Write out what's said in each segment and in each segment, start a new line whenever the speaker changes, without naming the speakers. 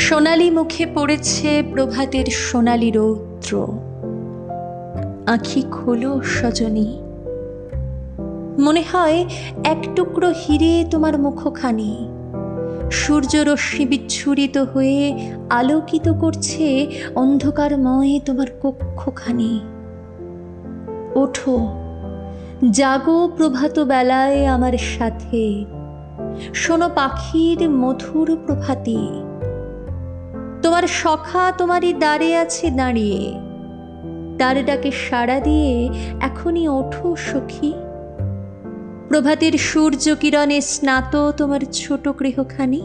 সোনালি মুখে পড়েছে প্রভাতের সোনালি রৌদ্র। আঁখি খোলো সজনী, মনে হয় এক টুকরো হিরে তোমার মুখখানি। সূর্যরশ্মি বিচ্ছুরিত হয়ে আলোকিত করছে অন্ধকারময় তোমার কক্ষখানি। ওঠো, জাগো প্রভাত বেলায় আমার সাথে, শোনো পাখির মধুর প্রভাতী। তোমার সখা তোমারই দ্বারে আছে দাঁড়িয়ে, তার ডাকে সাড়া দিয়ে এখনই ওঠো সখী। প্রভাতের সূর্য কিরণে স্নাত তোমার ছোট গৃহখানি,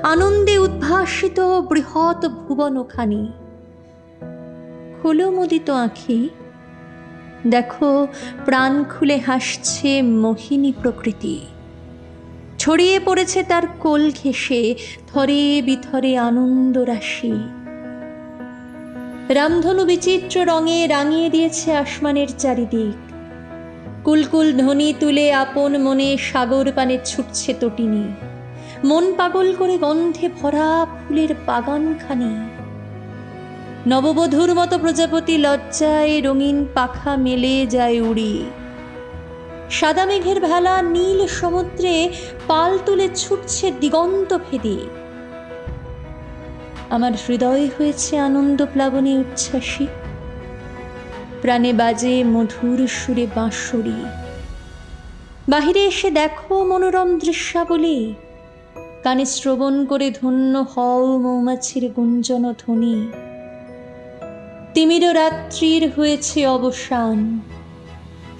আনন্দে উদ্ভাসিত বৃহৎ ভুবনখানি। খোলো মুদিত আঁখি, দেখো প্রাণ খুলে হাসছে মোহিনী প্রকৃতি। ছড়িয়ে পড়েছে তার কোল ঘেঁষে থরে বিথরে আনন্দ রাশি। রামধনু বিচিত্র রঙে রাঙিয়ে দিয়েছে আসমানের চারিদিক। কুলকুল ধ্বনি তুলে আপন মনে সাগর পানে ছুটছে তটিনী। মন পাগল করে গন্ধে ভরা ফুলের বাগানখানি। নববধূর মতো প্রজাপতি লজ্জায় রঙিন পাখা মেলে যায় উড়ি। সাদা মেঘের ভেলা নীল সমুদ্রে পাল তুলে ছুটছে দিগন্ত ভেদি। আমার হৃদয় হয়েছে আনন্দ প্লাবনে উচ্ছ্বাসী। প্রাণে বাজে মধুর সুরে বাঁশরি। বাহিরে এসে দেখো মনোরম দৃশ্যাবলী। কানে শ্রবণ করে ধন্য হও মৌমাছির গুঞ্জন ধ্বনি। তিমির রাত্রির হয়েছে অবসান,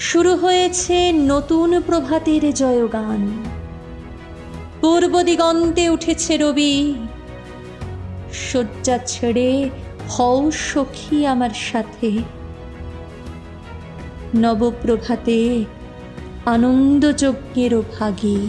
শুরু হয়েছে নতুন প্রভাতের জয়গান। পূর্ব দিগন্তে উঠেছে রবি, শয্যা ছেড়ে হও সখী আমার সাথে। নবপ্রভাতে আনন্দযজ্ঞেরও ভাগী।